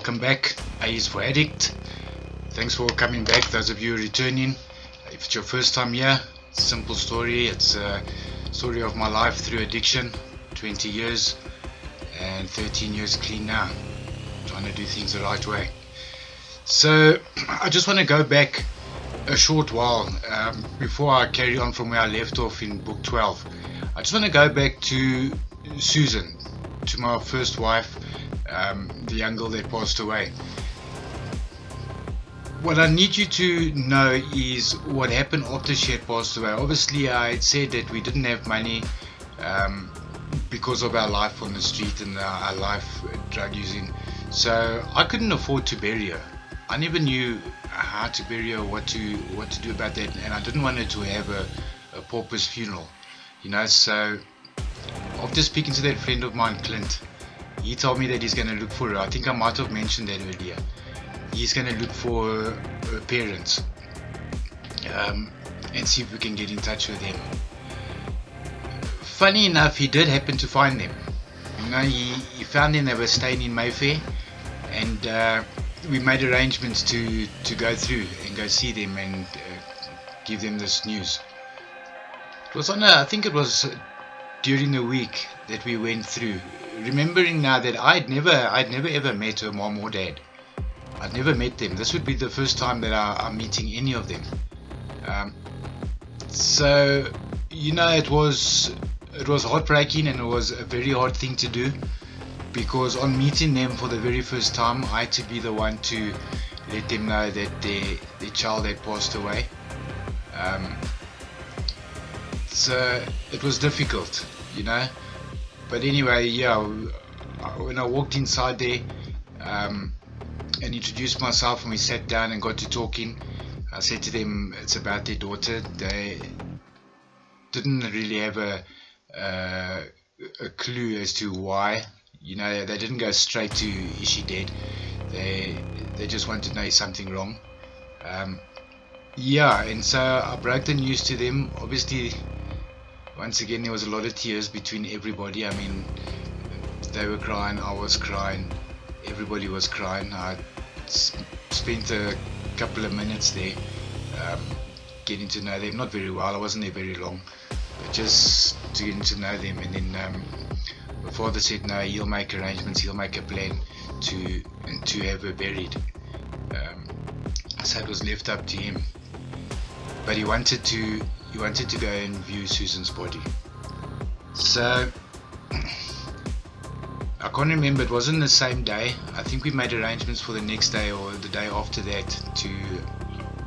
Welcome back. A is for Addict. Thanks for coming back, those of you returning. If it's your first time here, simple story. It's a story of my life through addiction. 20 years and 13 years clean now. Trying to do things the right way. So I just want to go back a short while before I carry on from where I left off in book 12. I just want to go back to Susan, to my first wife, the young girl that passed away. What I need you to know is what happened after she had passed away. Obviously, I had said that we didn't have money because of our life on the street and our life drug using. So I couldn't afford to bury her. I never knew how to bury her, what to do about that, and I didn't want her to have a pauper's funeral. So after speaking to that friend of mine, Clint, he told me that he's going to look for her. I think I might have mentioned that earlier. He's going to look for her parents and see if we can get in touch with them. Funny enough, he did happen to find them. He found them. They were staying in Mayfair, and we made arrangements to go through and go see them and give them this news. It was I think it was during the week that we went through, remembering now that I'd never ever met her mom or dad. I'd never met them. This would be the first time that I'm meeting any of them. So it was heartbreaking, and it was a very hard thing to do, because on meeting them for the very first time, I had to be the one to let them know that their child had passed away. So it was difficult, But anyway, when I walked inside there and introduced myself, and we sat down and got to talking, I said to them it's about their daughter. They didn't really have a clue as to why. They didn't go straight to is she dead. They just wanted to know is something wrong. And so I broke the news to them. Obviously, once again, there was a lot of tears between everybody. I mean, they were crying, I was crying, everybody was crying. I spent a couple of minutes there getting to know them, not very well, I wasn't there very long, but just getting to know them. And then my father said no, he'll make arrangements, he'll make a plan to have her buried. So it was left up to him, but he wanted to go and view Susan's body. So I can't remember, it wasn't the same day. I think we made arrangements for the next day or the day after that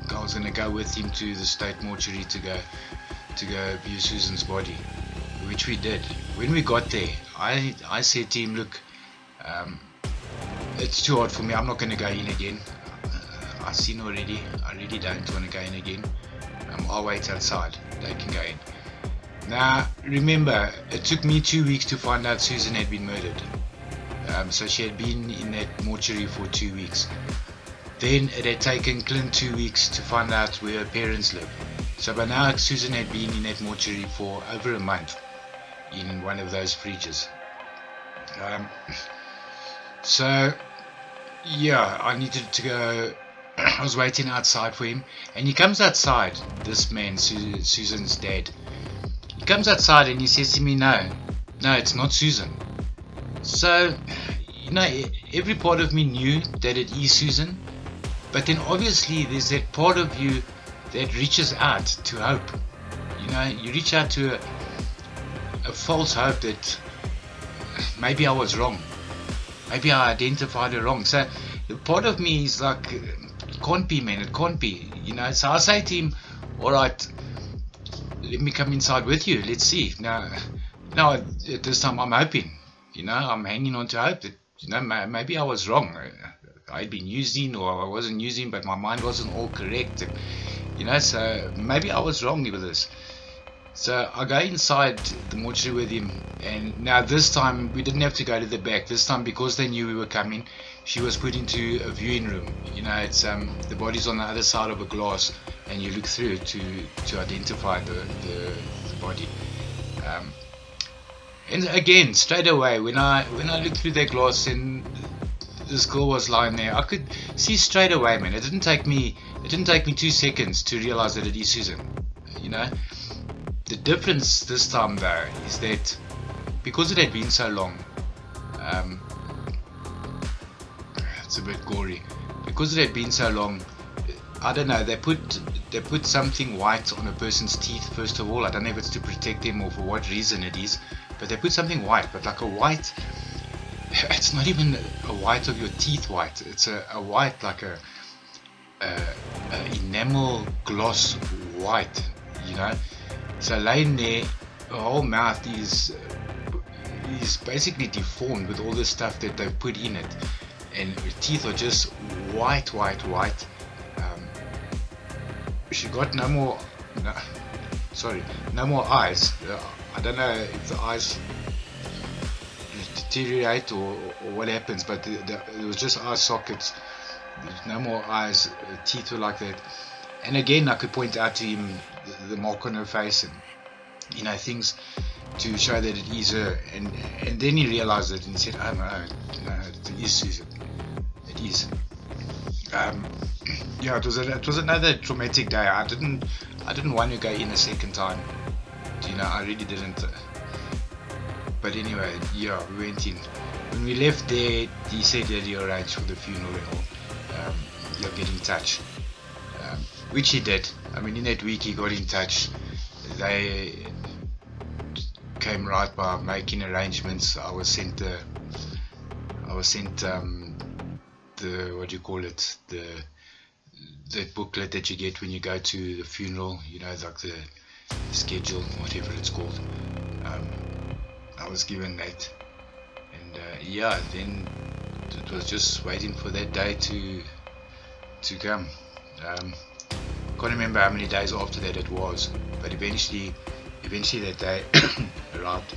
I was going to go with him to the state mortuary to go view Susan's body, which we did. When we got there, I said to him, look, it's too hard for me, I'm not going to go in again. I've seen already, I really don't want to go in again. I'll wait outside, they can go in. Now remember, it took me 2 weeks to find out Susan had been murdered. So she had been in that mortuary for 2 weeks. Then it had taken Clint 2 weeks to find out where her parents lived. So by now Susan had been in that mortuary for over a month in one of those fridges. I needed to go. I was waiting outside for him, and he comes outside, this man, Susan's dad. He comes outside and he says to me, no, it's not Susan. So every part of me knew that it is Susan, but then obviously there's that part of you that reaches out to hope. You reach out to a false hope that maybe I was wrong, maybe I identified her wrong. So the part of me is like, it can't be, man, it can't be. So I say to him, alright, let me come inside with you, let's see. Now at this time I'm hoping, I'm hanging on to hope that maybe I was wrong. I'd been using, or I wasn't using, but my mind wasn't all correct, so maybe I was wrong with this. So I go inside the mortuary with him, and now this time we didn't have to go to the back. This time, because they knew we were coming, she was put into a viewing room. It's the body's on the other side of a glass, and you look through it to identify the body. And again, straight away, when I looked through that glass, and this girl was lying there. I could see straight away, man. It didn't take me 2 seconds to realize that it is Susan. You know, the difference this time though is that because it had been so long, it's a bit gory. Because it had been so long, I don't know. They put something white on a person's teeth. First of all, I don't know if it's to protect them or for what reason it is, but they put something white. But like a white, it's not even a white of your teeth white. It's a white like a enamel gloss white. You know. So laying there, the whole mouth is basically deformed with all the stuff that they've put in it, and her teeth are just white. She got no more eyes. I don't know if the eyes deteriorate or what happens, but there was just eye sockets. There's no more eyes. Teeth were like that. And again, I could point out to him the mark on her face and things to show that it is her. And then he realized it and he said, "Oh no, it is Susan. It is." Yeah, it was another traumatic day. I didn't want to go in a second time. I really didn't. But anyway, yeah, we went in. When we left there, he said that he arranged for the funeral and all. He'll get in touch, which he did. I mean, in that week he got in touch. They came right by making arrangements. I was sent the what do you call it, the booklet that you get when you go to the funeral, like the schedule, whatever it's called. I was given that, and then it was just waiting for that day to come. Can't remember how many days after that it was, but eventually that day arrived,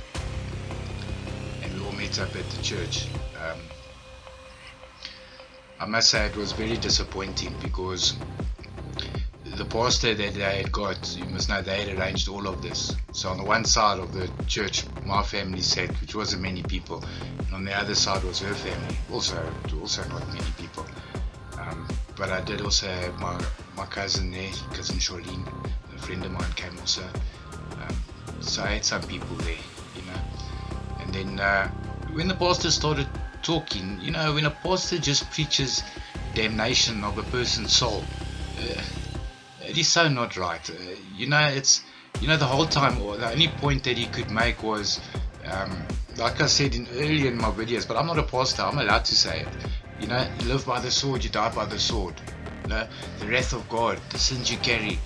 and we all met up at the church. I must say it was very disappointing because the pastor that they had got, you must know, they had arranged all of this. So on the one side of the church, my family sat, which wasn't many people, and on the other side was her family, also not many people. But I did also have my cousin there, cousin Charlene, a friend of mine came also. So I had some people there, And then when the pastor started talking, when a pastor just preaches damnation of a person's soul, it is so not right. It's the whole time, or the only point that he could make was, like I said earlier in my videos, but I'm not a pastor, I'm allowed to say it. You live by the sword, you die by the sword. The wrath of God, the sins you carry,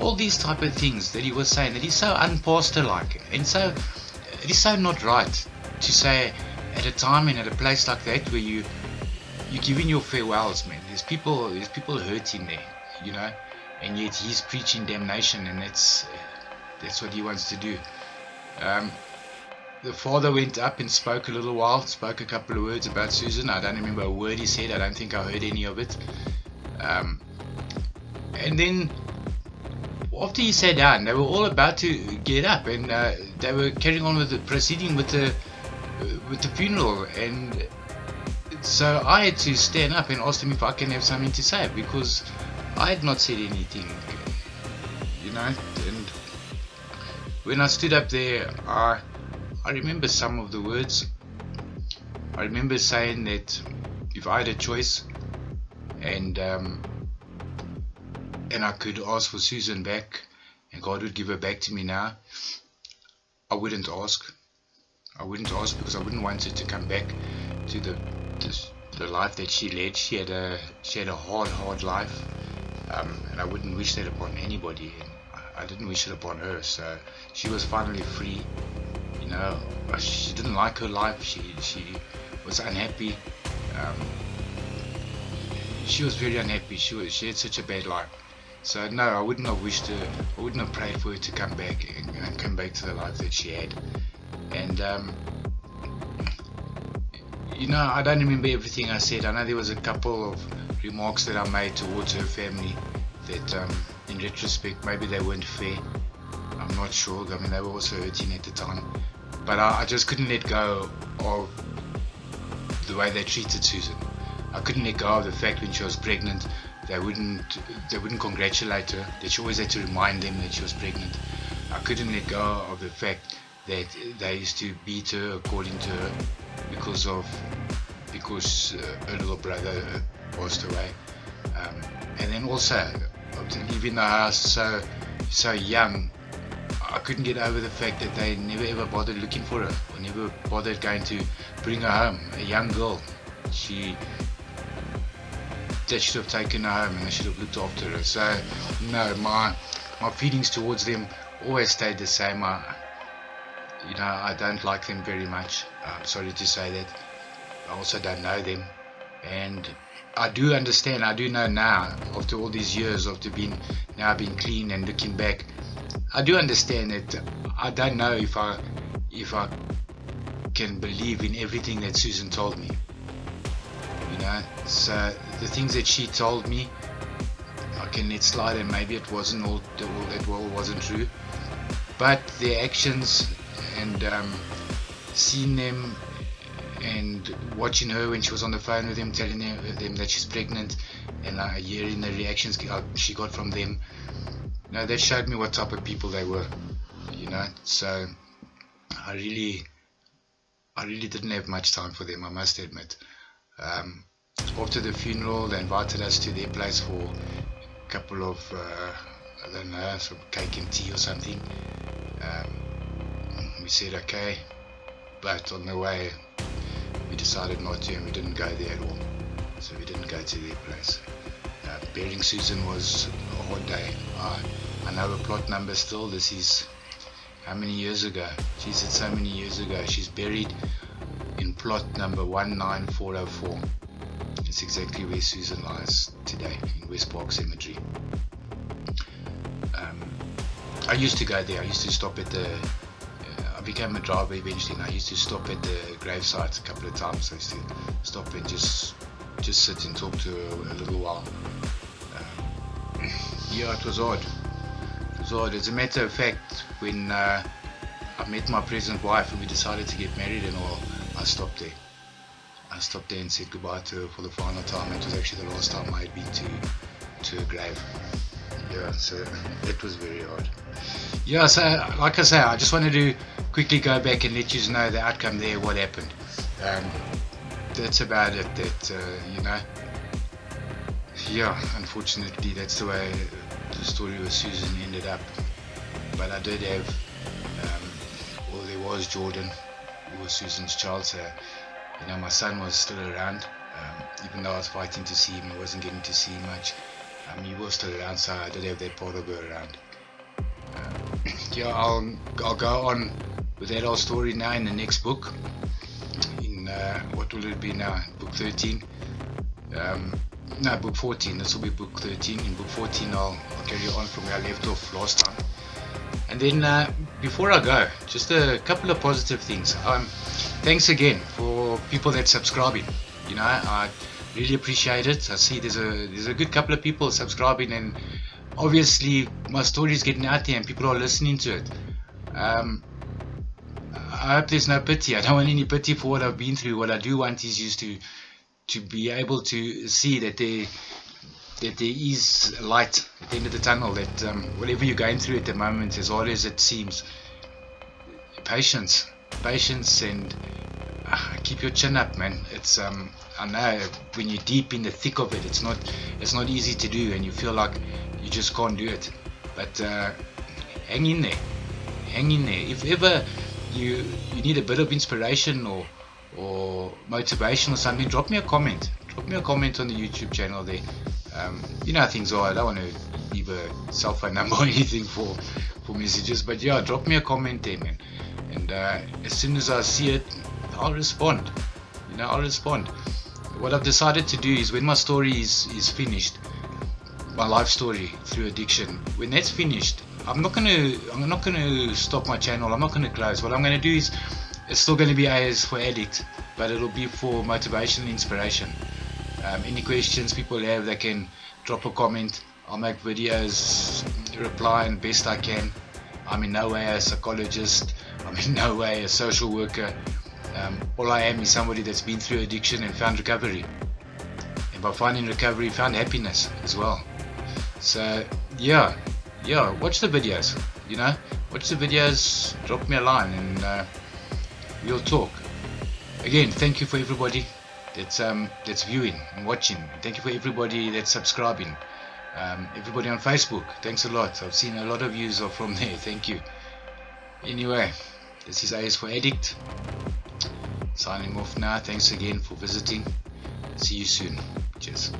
all these type of things that he was saying, that is so unpastor-like, and so it is so not right to say at a time and at a place like that where you're giving your farewells, man. There's people hurting there, and yet he's preaching damnation, and that's what he wants to do. The father went up and spoke a little while, spoke a couple of words about Susan. I don't remember a word he said. I don't think I heard any of it. And then after he sat down, they were all about to get up, and they were carrying on with proceeding with the funeral. And so I had to stand up and ask them if I can have something to say, because I had not said anything, And when I stood up there, I remember some of the words. I remember saying that if I had a choice, and I could ask for Susan back, and God would give her back to me now, I wouldn't ask. I wouldn't ask because I wouldn't want her to come back to the life that she led. She had a hard life, and I wouldn't wish that upon anybody. And I didn't wish it upon her. So she was finally free. She didn't like her life. She was unhappy. She was very unhappy. She had such a bad life. So no, I wouldn't have wished her. I wouldn't have prayed for her to come back and come back to the life that she had. And I don't remember everything I said. I know there was a couple of remarks that I made towards her family that, in retrospect, maybe they weren't fair. I'm not sure. I mean, they were also hurting at the time. But I just couldn't let go of the way they treated Susan. I couldn't let go of the fact when she was pregnant they wouldn't congratulate her, that she always had to remind them that she was pregnant. I couldn't let go of the fact that they used to beat her, according to her, because her little brother passed away. And then also leaving the house so young, I couldn't get over the fact that they never ever bothered looking for her, or never bothered going to bring her home. A young girl, they should have taken her home and they should have looked after her. So no, my feelings towards them always stayed the same. I don't like them very much. I'm sorry to say that. I also don't know them, and I do understand. I do know now, after all these years, after being clean and looking back, I do understand that I don't know if I can believe in everything that Susan told me. So the things that she told me, I can let slide, and maybe it wasn't all wasn't true, but their actions and seeing them and watching her when she was on the phone with them, telling them that she's pregnant, and hearing the reactions she got from them, that showed me what type of people they were. So I really didn't have much time for them, I must admit. After the funeral, they invited us to their place for a couple of I don't know, some cake and tea or something. We said okay, but on the way we decided not to, and we didn't go there at all. So we didn't go to their place. Burying Susan was a hard day. I know her plot number still. This is how many years ago? She said so many years ago. She's buried in plot number 19404. It's exactly where Susan lies today, in West Park Cemetery. I used to go there. I used to stop at the I became a driver eventually, and I used to stop at the gravesite a couple of times. I used to stop and just sit and talk to her a little while. It was odd. As a matter of fact, when I met my present wife and we decided to get married and all, I stopped there. I stopped there and said goodbye to her for the final time. It was actually the last time I had been to her grave. So it was very odd. So like I say, I just wanted to quickly go back and let you know the outcome there, what happened. That's about it. Unfortunately, that's the way the story with Susan ended up. But I did have, there was Jordan, who was Susan's child. So my son was still around, even though I was fighting to see him. I wasn't getting to see him much. He was still around, so I did have that part of her around. I'll go on with that whole story now in the next book. In what will it be now? Book 13. Book 14. This will be book 13. In book 14, I'll carry on from where I left off last time. And then before I go, just a couple of positive things. Thanks again for people that subscribing. I really appreciate it. I see there's a good couple of people subscribing, and obviously my story is getting out there and people are listening to it. I hope there's no pity. I don't want any pity for what I've been through. What I do want is just to be able to see that there is light at the end of the tunnel, that whatever you're going through at the moment, as hard as it seems, patience, and keep your chin up, man. It's I know when you're deep in the thick of it, it's not easy to do, and you feel like you just can't do it. But hang in there. If ever you need a bit of inspiration or motivation or something, drop me a comment on the YouTube channel there. How things are. I don't want to leave a cell phone number or anything for messages, but drop me a comment there, man. And as soon as I see it, I'll respond. I'll respond. What I've decided to do is, when my story is finished, my life story through addiction, when that's finished, I'm not gonna stop my channel. I'm not gonna close. What I'm gonna do is, it's still gonna be AS for Addict, but it'll be for motivation and inspiration. Any questions people have, they can drop a comment. I'll make videos, reply in best I can. I'm in no way a psychologist. I'm in no way a social worker. All I am is somebody that's been through addiction and found recovery. and by finding recovery, found happiness as well. So yeah, watch the videos, watch the videos, drop me a line, and we'll talk. Again, thank you for everybody that's viewing and watching. Thank you for everybody that's subscribing. Everybody on Facebook, thanks a lot. I've seen a lot of views are from there. Thank you. Anyway, this is AS for Addict, signing off now. Thanks again for visiting. See you soon. Cheers.